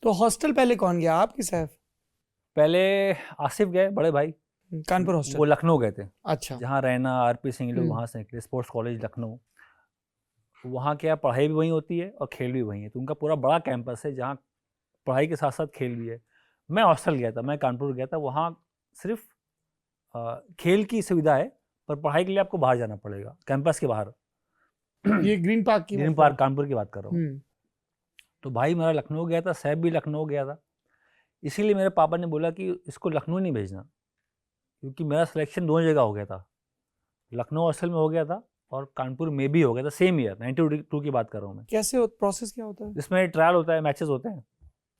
तो हॉस्टल पहले कौन गया, आप कि सैफ? पहले आसिफ गए, बड़े भाई। कानपुर वो हॉस्टल। लखनऊ गए थे, अच्छा। जहाँ रैना आरपी सिंह लोग हम्म। वहाँ से निकले, स्पोर्ट्स कॉलेज लखनऊ। वहाँ क्या पढ़ाई भी वहीं होती है और खेल भी वहीं है, तो उनका पूरा बड़ा कैंपस है जहाँ पढ़ाई के साथ साथ खेल भी है। मैं हॉस्टल गया था, मैं कानपुर गया था। वहाँ सिर्फ खेल की सुविधा है, पर पढ़ाई के लिए आपको बाहर जाना पड़ेगा, कैंपस के बाहर। ये ग्रीन पार्क की ग्रीन बात पार्क कानपुर की बात कर रहा हूँ। हम्म। तो भाई मेरा लखनऊ गया था, सैफ भी लखनऊ गया था। इसीलिए मेरे पापा ने बोला कि इसको लखनऊ नहीं भेजना, क्योंकि मेरा सिलेक्शन दोनों जगह हो गया था। लखनऊ हॉस्टल में हो गया था और कानपुर में भी हो गया था, सेम ईयर 92 की बात कर रहा हूँ मैं। कैसे प्रोसेस क्या होता है? इसमें ट्रायल होता है, मैचेस होते हैं।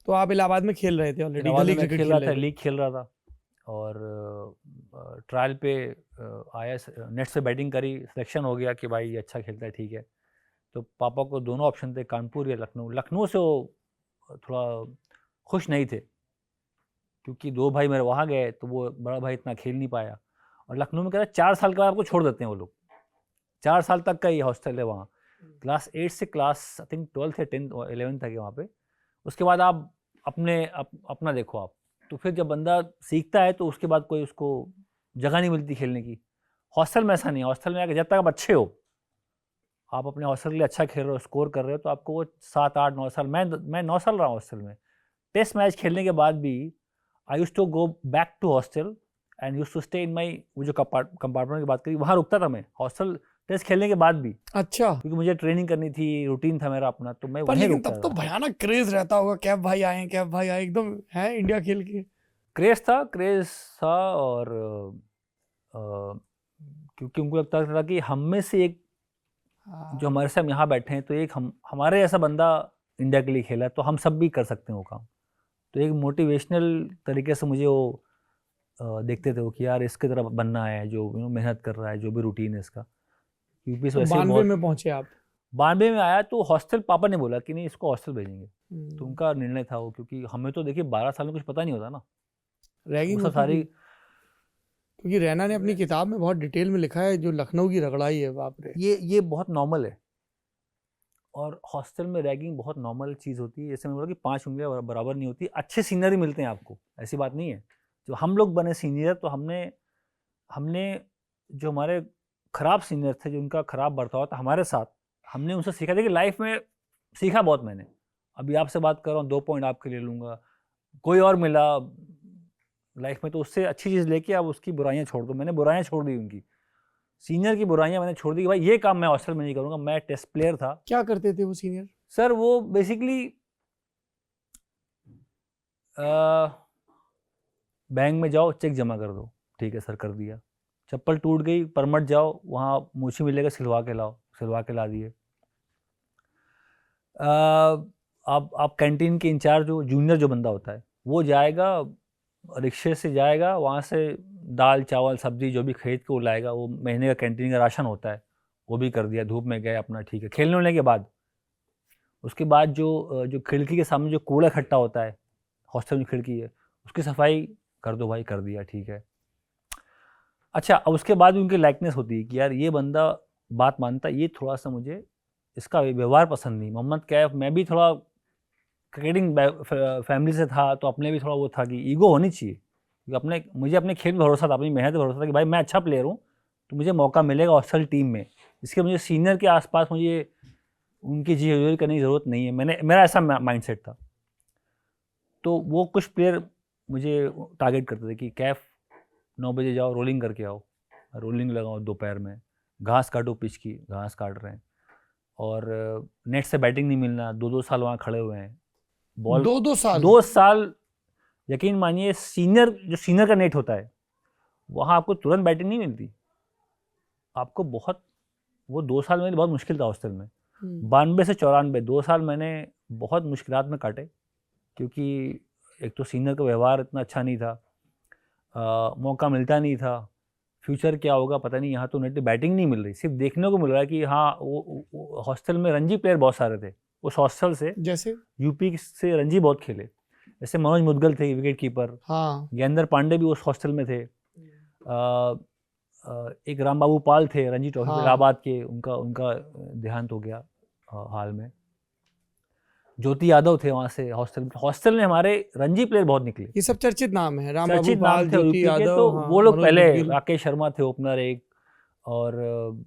तो आप इलाहाबाद में खेल रहे थे ऑलरेडी, इलाहाबाद गली में मैं क्रिकेट खेल खेल रहा रहे था, थे? लीग खेल रहा था। और ट्रायल पे आया, नेट से बैटिंग करी, सिलेक्शन हो गया कि भाई ये अच्छा खेलता है, ठीक है। तो पापा को दोनों ऑप्शन थे, कानपुर या लखनऊ। लखनऊ से वो थोड़ा खुश नहीं थे, क्योंकि दो भाई मेरे वहाँ गए तो वो बड़ा भाई इतना खेल नहीं पाया। और लखनऊ में क्या था, 4 साल के बाद आपको छोड़ देते हैं वो लोग। 4 साल तक का ये हॉस्टल है वहाँ, क्लास 8 से क्लास आई थिंक 12th या 10th और 11th तक है वहाँ पे। उसके बाद आप अपना देखो आप। तो फिर जब बंदा सीखता है तो उसके बाद कोई उसको जगह नहीं मिलती खेलने की। हॉस्टल में ऐसा नहीं है, हॉस्टल में आकर जब तक आप अच्छे हो, आप अपने हॉस्टल के लिए अच्छा खेल रहे हो, स्कोर कर रहे हो, तो आपको वो 7 8 9 साल, मैं 9 साल रहा हूँ हॉस्टल में। टेस्ट मैच खेलने के बाद भी I used to go back to hostel and used to stay in my, वो जो कंपार्टमेंट की बात करी, वहाँ रुकता था मैं हॉस्टल टेस्ट खेलने के बाद भी, अच्छा। क्योंकि मुझे ट्रेनिंग करनी थी, रूटीन था मेरा अपना, तो मैं पर वहीं लेकिन रुकता तब तो था। भयानक क्रेज रहता होगा, कैफ भाई आए, कैफ भाई आए, एकदम है इंडिया खेल के। क्रेज था। और क्योंकि उनको लगता था कि हम में से एक जो हाँ। हमारे साथ यहाँ बैठे हैं, तो एक हमारे ऐसा बंदा इंडिया के लिए खेला है, तो हम सब भी कर सकते हैं वो काम। तो एक मोटिवेशनल तरीके से मुझे वो देखते थे वो, कि यार इसकी तरह बनना है, जो मेहनत कर रहा है, जो भी रूटीन है इसका। यूपी से तो वैसे भी 92 बहुत। में पहुंचे आप? 92 में आया तो हॉस्टल, पापा ने बोला कि नहीं इसको हॉस्टल भेजेंगे। तो हम्म। उनका निर्णय था वो, क्योंकि हमें तो देखिए 12 साल में कुछ पता नहीं होता ना। वो रैगिंग सब होती थी? सारी। क्योंकि रैना ने अपनी किताब में बहुत डिटेल में लिखा है, जो लखनऊ की रगड़ाई है, बाप रे। ये बहुत नॉर्मल है। और हॉस्टल में रैगिंग बहुत नॉर्मल चीज़ होती है। जैसे मैं बोला कि 5 उंगलियां बराबर नहीं होती। अच्छे सीनियर ही मिलते हैं आपको, ऐसी बात नहीं है। जो हम लोग बने सीनियर, तो हमने हमने जो हमारे खराब सीनियर थे, जो उनका खराब बर्ताव था हमारे साथ, हमने उनसे सीखा। देखिए लाइफ में सीखा बहुत मैंने। अभी आपसे बात कर रहा हूँ, 2 पॉइंट आपके ले लूँगा। कोई और मिला लाइफ में, तो उससे अच्छी चीज़ लेके आप उसकी बुराइयाँ छोड़ दो। मैंने बुराइयाँ छोड़ दी उनकी, सीनियर की बुराइयाँ मैंने छोड़ दी कि भाई ये काम मैं हॉस्टल में नहीं करूँगा। मैं टेस्ट प्लेयर था। क्या करते थे वो सीनियर? सर वो बेसिकली बैंक में जाओ, चेक जमा कर दो, ठीक है सर, कर दिया। चप्पल टूट गई, परमट जाओ, वहाँ मूछी मिलेगा, सिलवा के लाओ, सिलवा के ला दिए। आप कैंटीन के इंचार्ज हो, जूनियर जो बंदा होता है वो जाएगा, रिक्शे से जाएगा, वहाँ से दाल चावल सब्जी जो भी खरीद के वो लाएगा, वो महीने का कैंटीन का राशन होता है, वो भी कर दिया। धूप में गए अपना, ठीक है। खेलने होने के बाद, उसके बाद जो खिड़की के सामने जो कूड़ा इकट्ठा होता है, हॉस्टल में खिड़की है, उसकी सफाई कर दो भाई, कर दिया, ठीक है। अच्छा, अब उसके बाद भी उनकी लाइकनेस होती है कि यार ये बंदा बात मानता है, ये थोड़ा सा मुझे इसका व्यवहार पसंद नहीं। मोहम्मद कैफ, मैं भी थोड़ा क्रिकेटिंग फैमिली से था, तो अपने भी थोड़ा वो था कि ईगो होनी चाहिए, क्योंकि मुझे अपने खेल में भरोसा था, अपनी मेहनत में भरोसा था कि भाई मैं अच्छा प्लेयर हूँ, तो मुझे मौका मिलेगा हॉस्टल टीम में। इसके मुझे सीनियर के आसपास मुझे उनकी जी हजूरी करने की ज़रूरत नहीं है। मेरा ऐसा माइंडसेट था। तो वो कुछ प्लेयर मुझे टारगेट करते थे कि कैफ 9 बजे जाओ, रोलिंग करके आओ, रोलिंग लगाओ दोपहर में, घास काटो, पिच की घास काट रहे हैं। और नेट से बैटिंग नहीं मिलना, 2 2 साल वहाँ खड़े हुए हैं, बॉल 2 2 साल? 2 साल। यकीन मानिए, सीनियर का नेट होता है, वहाँ आपको तुरंत बैटिंग नहीं मिलती। आपको बहुत, वो 2 साल में बहुत मुश्किल था हॉस्टल में। 92 से 94, 2 साल मैंने बहुत मुश्किलात में काटे, क्योंकि एक तो सीनियर का व्यवहार इतना अच्छा नहीं था, मौका मिलता नहीं था। फ्यूचर क्या होगा पता नहीं। यहाँ तो नेट बैटिंग नहीं मिल रही, सिर्फ देखने को मिल रहा है कि हाँ, वो हॉस्टल में रणजी प्लेयर बहुत सारे थे उस हॉस्टल से। जैसे? यूपी से रणजी बहुत खेले, जैसे मनोज मुदगल थे विकेट कीपर, हाँ। ज्ञानेंद्र पांडे भी उस हॉस्टल में थे। एक राम बाबू पाल थे रणजी ट्रॉफी हाँ। इलाहाबाद के, उनका उनका देहांत हो गया हाल में। ज्योति यादव थे वहाँ से हॉस्टल में हमारे रणजी प्लेयर बहुत निकले, ये सब चर्चित नाम है, राम बाबू चर्चित नाम पाल, थे ज्योति यूपी के। यादव, तो हाँ, वो लोग मनोज पहले, मुदगिल। राकेश शर्मा थे ओपनर एक, और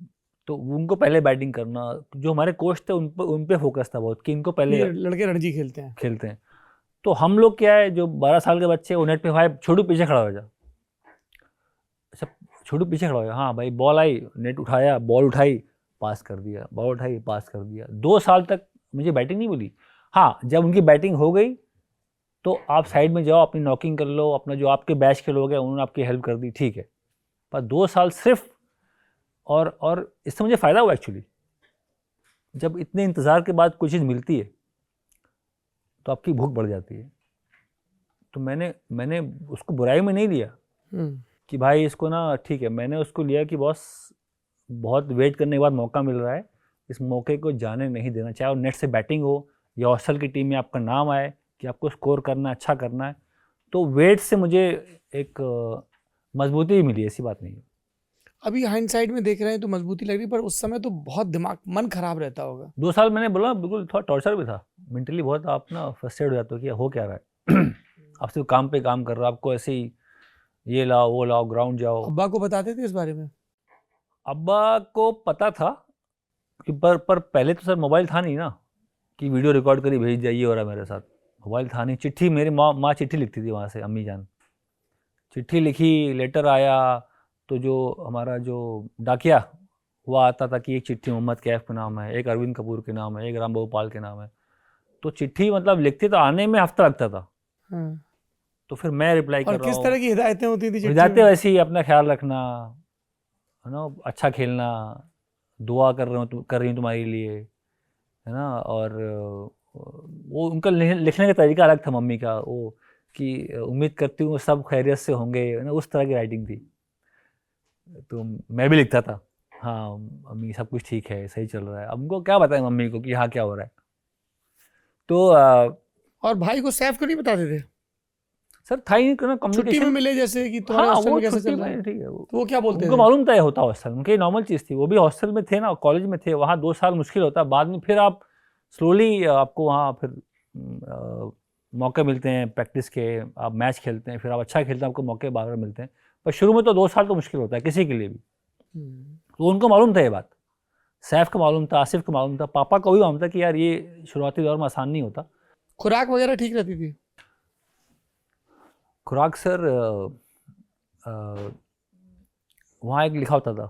तो उनको पहले बैटिंग करना, जो हमारे कोच थे उन पे फोकस था बहुत कि इनको पहले ये लड़के रणजी खेलते हैं। खेलते हैं। तो हम लोग क्या है, जो 12 साल के बच्चे, वो नेट पे भाई छोटू पीछे खड़ा हो जा, अच्छा छोटू पीछे खड़ा हो जा, हाँ भाई बॉल आई, नेट उठाया, बॉल उठाई, पास कर दिया, बॉल उठाई, पास कर दिया। 2 साल तक मुझे बैटिंग नहीं मिली। हाँ, जब उनकी बैटिंग हो गई तो आप साइड में जाओ, अपनी नॉकिंग कर लो, अपना जो आपके बैच के लोग हैं उन्होंने आपकी हेल्प कर दी, ठीक है। पर 2 साल सिर्फ, और इससे मुझे फ़ायदा हुआ एक्चुअली। जब इतने इंतज़ार के बाद कोई चीज़ मिलती है तो आपकी भूख बढ़ जाती है। तो मैंने उसको बुराई में नहीं लिया कि भाई इसको ना, ठीक है, मैंने उसको लिया कि बॉस बहुत वेट करने के बाद मौका मिल रहा है, इस मौके को जाने नहीं देना, चाहे वो नेट से बैटिंग हो या हॉस्टल की टीम में आपका नाम आए कि आपको स्कोर करना है, अच्छा करना है। तो वेट से मुझे एक मजबूती भी मिली, ऐसी बात नहीं है। अभी हाइंडसाइड में देख रहे हैं तो मजबूती लग रही, पर उस समय तो बहुत दिमाग, मन खराब रहता होगा। 2 साल मैंने बोला बिल्कुल थोड़ा टॉर्चर भी था, मेंटली बहुत आप ना फ्रस्ट्रेट हो जाते हो कि हो क्या रहा है। आप सिर्फ काम पे काम कर रहे हो, आपको ऐसे ही ये लाओ वो लाओ, ग्राउंड जाओ। अब्बा को बताते थे इस बारे में? अब्बा को पता था कि पर पहले तो सर मोबाइल था नहीं ना कि वीडियो रिकॉर्ड करी भेज जाइए हो रहा है मेरे साथ, मोबाइल था नहीं। चिट्ठी, मेरी माँ चिट्ठी लिखती थी वहाँ से, अम्मी जान चिट्ठी लिखी, लेटर आया, तो जो हमारा जो डाकिया वो आता था कि एक चिट्ठी मोहम्मद कैफ के नाम है, एक अरविंद कपूर के नाम है, एक राम बाबू पाल के नाम है। तो चिट्ठी मतलब लिखती तो आने में हफ्ता लगता था। तो फिर मैं रिप्लाई कर रहा हूँ। और किस तरह की हिदायतें होती थी? हिदायतें वैसे ही, अपना ख्याल रखना, है ना, अच्छा खेलना, दुआ कर रही हूँ तुम्हारे लिए, है ना। और वो उनका लिखने का तरीका अलग था मम्मी का, वो कि उम्मीद करती हूँ सब खैरियत से होंगे, है ना, उस तरह की राइटिंग थी। तो मैं भी लिखता था, हाँ मम्मी सब कुछ ठीक है, सही चल रहा है। अब उनको क्या बताएं मम्मी को कि हाँ क्या हो रहा है। तो और भाई को सैफ को नहीं बताते थे? सर था ही ना छुट्टी में कम्युनिकेशन। मिले जैसे कि तुम्हारे हाँ हॉस्टल वो में कैसे छुट्टी चल रहा है, में ठीक है, तो वो क्या बोलते उनको थे? मालूम था ये होता हॉस्टल, उनकी नॉर्मल चीज़ थी। वो भी हॉस्टल में थे ना, कॉलेज में थे, वहाँ 2 साल मुश्किल होता है, बाद में फिर आप स्लोली आपको वहाँ फिर मौके मिलते हैं प्रैक्टिस के, आप मैच खेलते हैं, फिर आप अच्छा खेलते हैं, आपको मौके बार बार मिलते हैं। पर शुरू में तो 2 साल तो मुश्किल होता है किसी के लिए भी। तो उनको मालूम था ये बात, सैफ को मालूम था, आसिफ को मालूम था, पापा को भी मालूम था कि यार ये शुरुआती दौर में आसान नहीं होता। खुराक वगैरह ठीक रहती थी? खुराक सर वहाँ एक लिखा होता था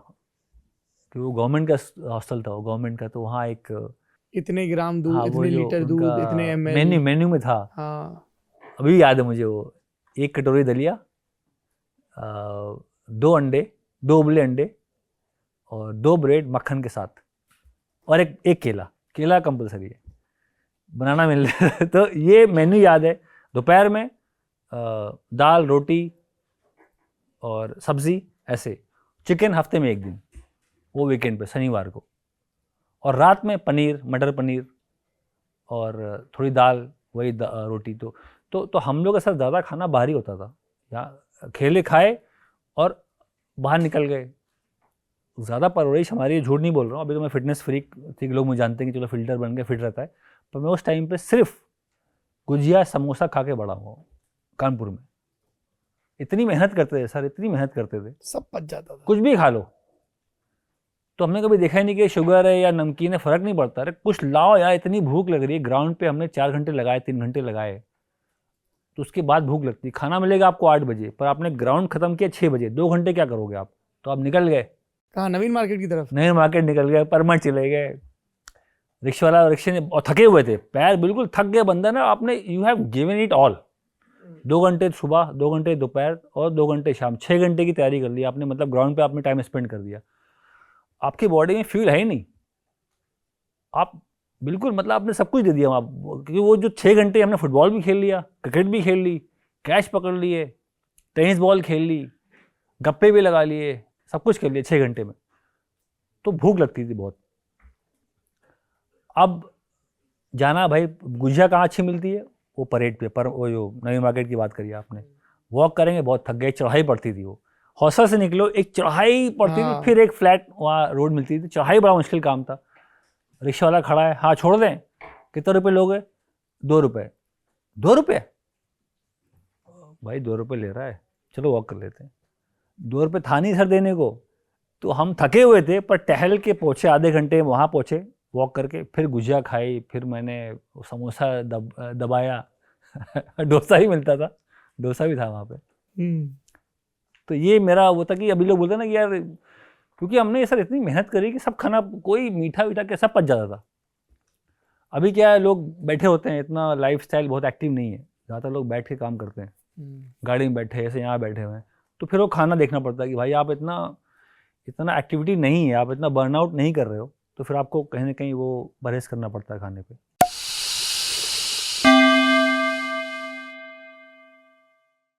कि वो गवर्नमेंट का हॉस्टल था, वो गवर्नमेंट का, तो वहाँ एक इतने ग्राम दूध, हाँ, वो इतने जो लीटर दूध, उनका इतने ml। मेन्यू में था, हाँ, अभी याद है मुझे वो, 1 कटोरी दलिया, 2 अंडे, 2 उबले अंडे और 2 ब्रेड मक्खन के साथ, और एक केला कंपलसरी है, बनाना मिल रहा है। तो ये मेन्यू याद है। दोपहर में दाल रोटी और सब्जी, ऐसे चिकन हफ्ते में 1 दिन, वो वीकेंड पे शनिवार को, और रात में पनीर, मटर पनीर और थोड़ी दाल, वही रोटी। तो हम लोग का सर ज़्यादा खाना बाहर ही होता था, या खेले खाए और बाहर निकल गए। ज़्यादा परवरिश हमारी, झूठ नहीं बोल रहा हूँ, अभी तो मैं फिटनेस फ्रीक थी, लोग मुझे जानते हैं कि चलो फिल्टर बन के फिट रहता है, पर मैं उस टाइम पे सिर्फ गुजिया समोसा खा के बड़ा हुआ कानपुर में। इतनी मेहनत करते थे सर, इतनी मेहनत करते थे, सब पच जाता था, कुछ भी खा लो। तो हमने कभी देखा ही नहीं कि शुगर है या नमकीन है, फ़र्क नहीं पड़ता, अरे कुछ लाओ यार, इतनी भूख लग रही है। ग्राउंड पे हमने 4 घंटे लगाए, 3 घंटे लगाए, तो उसके बाद भूख लगती। खाना मिलेगा आपको 8 बजे, पर आपने ग्राउंड खत्म किया 6 बजे, 2 घंटे क्या करोगे आप? तो आप निकल गए कहाँ? नवीन मार्केट की तरफ? नए मार्केट निकल गए, परमठ चले गए। रिक्शे वाला रिक्शे ने, और थके हुए थे, पैर बिल्कुल थक गए बंदा ना, आपने you have given it all. 2 घंटे सुबह, 2 घंटे दोपहर और 2 घंटे शाम, 6 घंटे की तैयारी कर ली आपने, मतलब ग्राउंड पे आपने टाइम स्पेंड कर दिया। आपकी बॉडी में फ्यूल है ही नहीं, आप बिल्कुल मतलब आपने सब कुछ दे दिया आप, क्योंकि वो जो 6 घंटे हमने फुटबॉल भी खेल लिया, क्रिकेट भी खेल ली, कैच पकड़ लिए, टेनिस बॉल खेल ली, गप्पे भी लगा लिए, सब कुछ कर लिया 6 घंटे में। तो भूख लगती थी बहुत। अब जाना भाई, गुजिया कहाँ अच्छी मिलती है? वो परेड पे, पर वो जो नई मार्केट की बात करी आपने, वॉक करेंगे, बहुत थक गए, चढ़ाई पड़ती थी। वो हौसला से निकलो, एक चढ़ाई पड़ती थी, फिर एक फ्लैट वहाँ रोड मिलती थी, चढ़ाई बड़ा मुश्किल काम था। रिक्शा वाला खड़ा है, हाँ छोड़ दें, कितने रुपये लोगे? ₹2 ₹2 भाई ₹2 ले रहा है, चलो वॉक कर लेते हैं। ₹2 था नहीं सर देने को, तो हम थके हुए थे पर टहल के पहुँचे, आधे घंटे वहाँ पहुँचे वॉक करके, फिर गुजिया खाई, फिर मैंने समोसा दबाया डोसा भी मिलता था, डोसा भी था वहाँ पे। तो ये मेरा वो था कि अभी लोग बोलते हैं ना कि यार, क्योंकि हमने ये सर इतनी मेहनत करी कि सब खाना, कोई मीठा वीठा के सब पच जाता था। अभी क्या है, लोग बैठे होते हैं, इतना लाइफस्टाइल बहुत एक्टिव नहीं है, ज़्यादातर लोग बैठ के काम करते हैं, गाड़ी में बैठे ऐसे यहाँ बैठे हुए हैं, तो फिर वो खाना देखना पड़ता है कि भाई आप इतना एक्टिविटी नहीं है, आप इतना बर्नआउट नहीं कर रहे हो, तो फिर आपको कहीं ना कहीं वो परहेज़ करना पड़ता है खाने पे।